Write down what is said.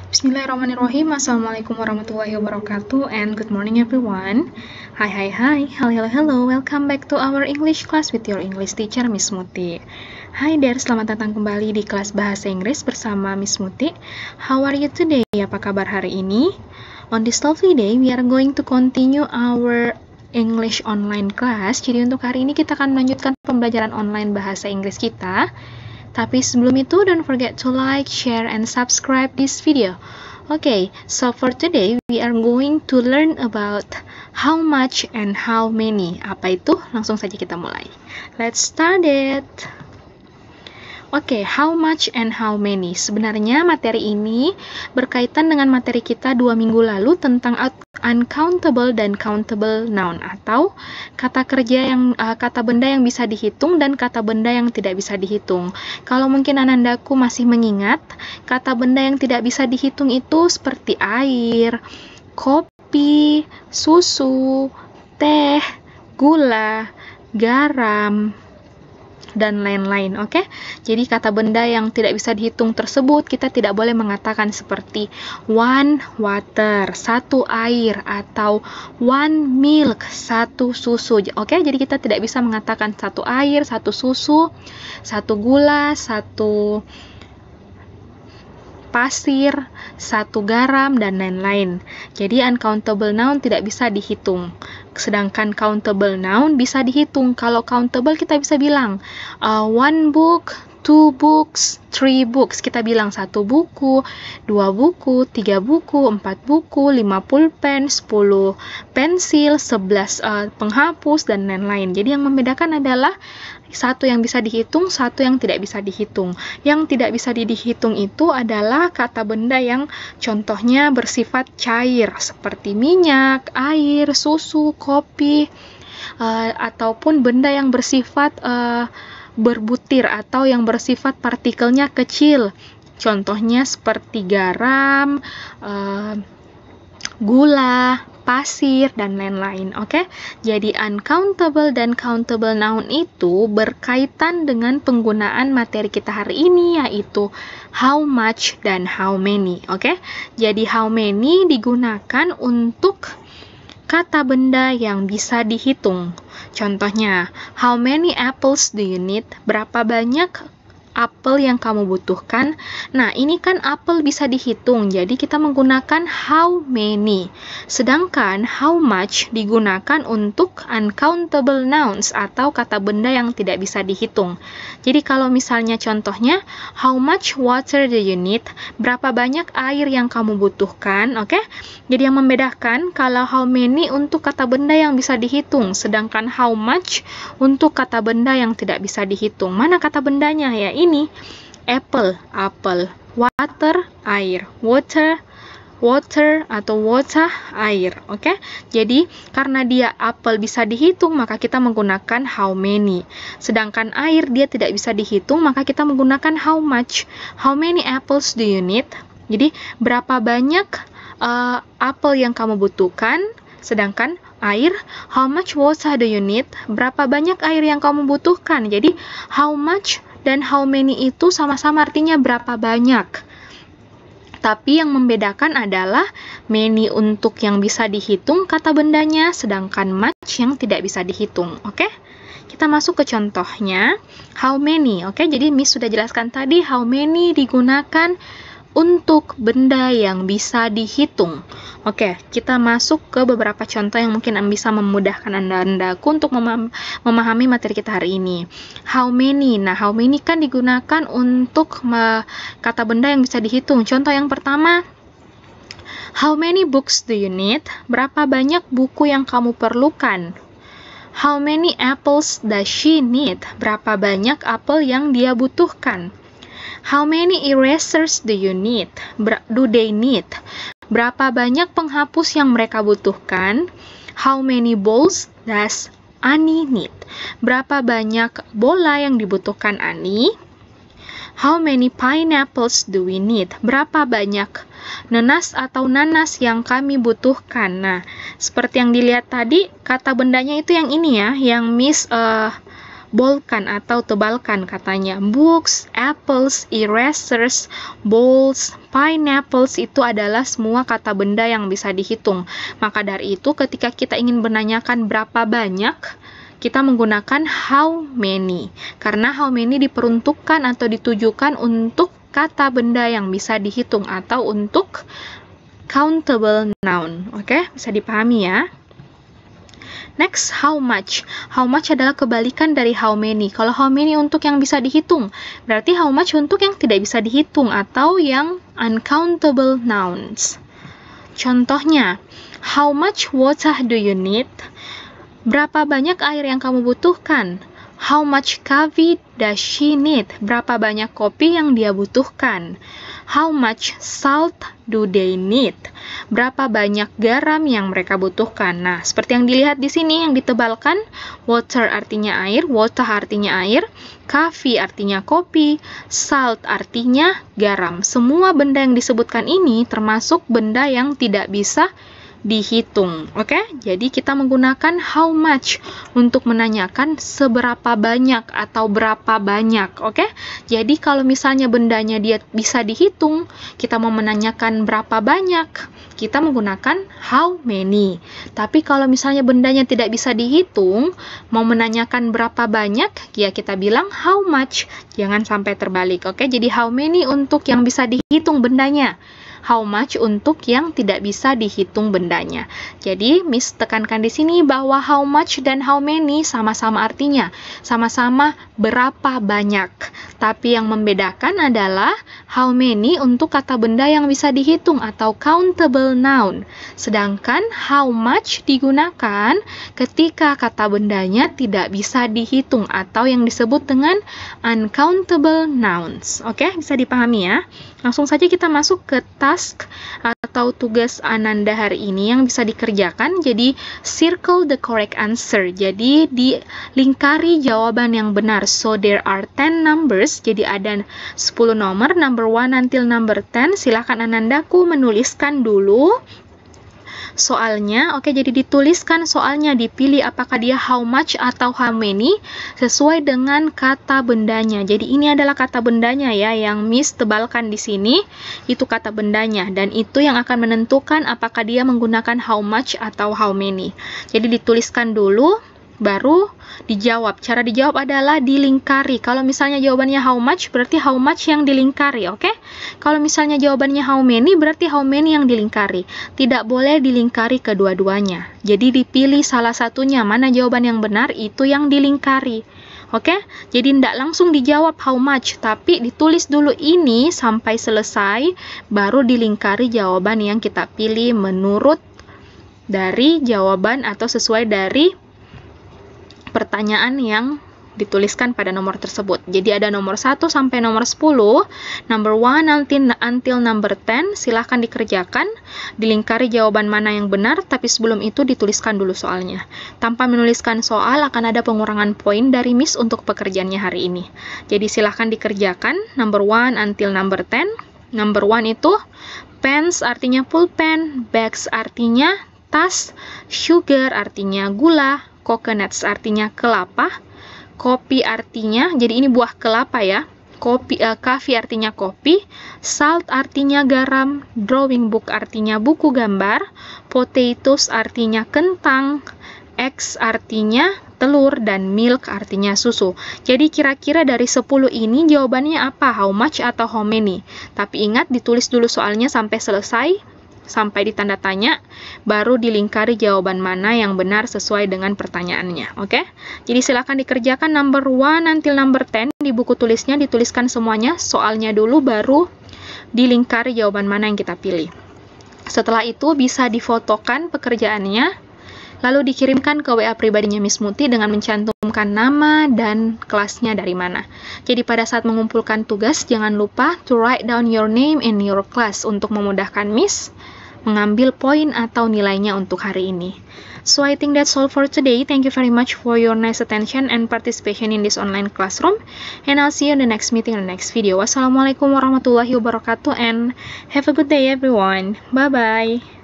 Bismillahirrahmanirrahim. Assalamualaikum warahmatullahi wabarakatuh, and good morning everyone. Hi, hello, welcome back to our English class with your English teacher Miss Muti. Hi there, selamat datang kembali di kelas bahasa Inggris bersama Miss Muti. How are you today? Apa kabar hari ini? On this lovely day, we are going to continue our English online class. Jadi untuk hari ini kita akan melanjutkan pembelajaran online bahasa Inggris kita. Tapi sebelum itu, don't forget to like, share, and subscribe this video. Okay, so for today, we are going to learn about how much and how many. Apa itu? Langsung saja kita mulai. Let's start it. Oke, how much and how many. Sebenarnya materi ini berkaitan dengan materi kita 2 minggu lalu tentang uncountable dan countable noun, atau kata kerja yang kata benda yang bisa dihitung dan kata benda yang tidak bisa dihitung. Kalau mungkin anandaku masih mengingat, kata benda yang tidak bisa dihitung itu seperti air, kopi, susu, teh, gula, garam, dan lain-lain. Oke? Jadi kata benda yang tidak bisa dihitung tersebut kita tidak boleh mengatakan seperti one water, satu air, atau one milk, satu susu. Oke? Jadi kita tidak bisa mengatakan satu air, satu susu, satu gula, satu pasir, satu garam, dan lain-lain. Jadi uncountable noun tidak bisa dihitung. Sedangkan countable noun bisa dihitung. Kalau countable kita bisa bilang one book, two books, three books. Kita bilang 1 buku, 2 buku, 3 buku, 4 buku, 5 pulpen, 10 pensil, 11 penghapus, dan lain-lain. Jadi yang membedakan adalah satu yang bisa dihitung, satu yang tidak bisa dihitung. Yang tidak bisa dihitung itu adalah kata benda yang contohnya bersifat cair, seperti minyak, air, susu, kopi, ataupun benda yang bersifat berbutir atau yang bersifat partikelnya kecil. Contohnya seperti garam, gula, pasir, dan lain-lain. Oke? Jadi uncountable dan countable noun itu berkaitan dengan penggunaan materi kita hari ini, yaitu how much dan how many. Oke? Jadi how many digunakan untuk kata benda yang bisa dihitung. Contohnya, how many apples do you need? Berapa banyak apel yang kamu butuhkan? Nah, ini kan apel bisa dihitung, jadi kita menggunakan how many. Sedangkan how much digunakan untuk uncountable nouns atau kata benda yang tidak bisa dihitung. Jadi kalau misalnya contohnya, how much water do you need? Berapa banyak air yang kamu butuhkan? Oke? Jadi yang membedakan kalau how many untuk kata benda yang bisa dihitung, sedangkan how much untuk kata benda yang tidak bisa dihitung. Mana kata bendanya? Ya, ini apple, apel, water, air, water, atau water, air. Oke? Jadi karena dia apel bisa dihitung, maka kita menggunakan how many. Sedangkan air dia tidak bisa dihitung, maka kita menggunakan how much. How many apples do you need? Jadi berapa banyak apel yang kamu butuhkan? Sedangkan air, how much water do you need? Berapa banyak air yang kamu butuhkan? Jadi how much dan how many itu sama-sama artinya berapa banyak. Tapi yang membedakan adalah many untuk yang bisa dihitung kata bendanya, sedangkan much yang tidak bisa dihitung. Oke? Kita masuk ke contohnya, how many. Oke, jadi Miss sudah jelaskan tadi how many digunakan untuk benda yang bisa dihitung. Oke, kita masuk ke beberapa contoh yang mungkin bisa memudahkan Anda-andaku untuk memahami materi kita hari ini. How many? Nah, how many kan digunakan untuk kata benda yang bisa dihitung. Contoh yang pertama, how many books do you need? Berapa banyak buku yang kamu perlukan? How many apples does she need? Berapa banyak apel yang dia butuhkan? How many erasers do you need? Do they need? Berapa banyak penghapus yang mereka butuhkan? How many balls does Annie need? Berapa banyak bola yang dibutuhkan Annie? How many pineapples do we need? Berapa banyak nenas atau nanas yang kami butuhkan? Nah, seperti yang dilihat tadi, kata bendanya itu yang ini ya, yang Miss boldkan atau tebalkan katanya. Books, apples, erasers, balls, pineapples itu adalah semua kata benda yang bisa dihitung. Maka dari itu ketika kita ingin menanyakan berapa banyak, kita menggunakan how many. Karena how many diperuntukkan atau ditujukan untuk kata benda yang bisa dihitung atau untuk countable noun. Oke, bisa dipahami ya. Next, how much. How much adalah kebalikan dari how many. Kalau how many untuk yang bisa dihitung, berarti how much untuk yang tidak bisa dihitung atau yang uncountable nouns. Contohnya, how much water do you need? Berapa banyak air yang kamu butuhkan? How much coffee does she need? Berapa banyak kopi yang dia butuhkan? How much salt do they need? Berapa banyak garam yang mereka butuhkan? Nah, seperti yang dilihat di sini yang ditebalkan, water artinya air, water artinya air, coffee artinya kopi, salt artinya garam. Semua benda yang disebutkan ini termasuk benda yang tidak bisa dihitung. Oke, jadi kita menggunakan how much untuk menanyakan seberapa banyak atau berapa banyak. Oke, jadi kalau misalnya bendanya dia bisa dihitung, kita mau menanyakan berapa banyak, kita menggunakan how many. Tapi kalau misalnya bendanya tidak bisa dihitung, mau menanyakan berapa banyak, ya kita bilang how much. Jangan sampai terbalik. Oke, jadi how many untuk yang bisa dihitung bendanya, how much untuk yang tidak bisa dihitung bendanya. Jadi, Miss tekankan di sini bahwa how much dan how many sama-sama artinya, sama-sama berapa banyak. Tapi yang membedakan adalah how many untuk kata benda yang bisa dihitung atau countable noun. Sedangkan how much digunakan ketika kata bendanya tidak bisa dihitung atau yang disebut dengan uncountable nouns. Oke, bisa dipahami ya? Langsung saja kita masuk ke task atau tugas Ananda hari ini yang bisa dikerjakan. Jadi, circle the correct answer. Jadi, dilingkari jawaban yang benar. So, there are 10 numbers. Jadi, ada 10 nomor, number 1 until number 10. Silakan Anandaku menuliskan dulu soalnya. Oke, jadi dituliskan soalnya, dipilih apakah dia how much atau how many sesuai dengan kata bendanya. Jadi ini adalah kata bendanya ya, yang Miss tebalkan di sini itu kata bendanya, dan itu yang akan menentukan apakah dia menggunakan how much atau how many. Jadi dituliskan dulu, baru dijawab. Cara dijawab adalah dilingkari. Kalau misalnya jawabannya how much, berarti how much yang dilingkari, oke? Kalau misalnya jawabannya how many, berarti how many yang dilingkari. Tidak boleh dilingkari kedua-duanya. Jadi dipilih salah satunya, mana jawaban yang benar, itu yang dilingkari. Oke? Jadi tidak langsung dijawab how much, tapi ditulis dulu ini sampai selesai, baru dilingkari jawaban yang kita pilih menurut dari jawaban atau sesuai dari pertanyaan yang dituliskan pada nomor tersebut. Jadi ada nomor 1 sampai nomor 10, number 1 until number 10, silahkan dikerjakan, dilingkari jawaban mana yang benar, tapi sebelum itu dituliskan dulu soalnya. Tanpa menuliskan soal akan ada pengurangan poin dari Miss untuk pekerjaannya hari ini. Jadi silahkan dikerjakan, number 1 until number 10. Number 1 itu pens artinya pulpen, bags artinya tas, sugar artinya gula, coconuts artinya kelapa, kopi artinya, jadi ini buah kelapa ya, coffee artinya kopi, salt artinya garam, drawing book artinya buku gambar, potatoes artinya kentang, eggs artinya telur, dan milk artinya susu. Jadi kira-kira dari 10 ini jawabannya apa? How much atau how many? Tapi ingat ditulis dulu soalnya sampai selesai, sampai ditanda tanya, baru dilingkari jawaban mana yang benar sesuai dengan pertanyaannya. Oke? Jadi silakan dikerjakan number 1 until number 10. Di buku tulisnya dituliskan semuanya, soalnya dulu, baru dilingkari jawaban mana yang kita pilih. Setelah itu bisa difotokan pekerjaannya, lalu dikirimkan ke WA pribadinya Miss Muti dengan mencantumkan nama dan kelasnya dari mana. Jadi pada saat mengumpulkan tugas, jangan lupa to write down your name and your class untuk memudahkan Miss mengambil poin atau nilainya untuk hari ini. So I think that's all for today. Thank you very much for your nice attention and participation in this online classroom. And I'll see you in the next meeting in the next video. Wassalamualaikum warahmatullahi wabarakatuh and have a good day everyone. Bye-bye.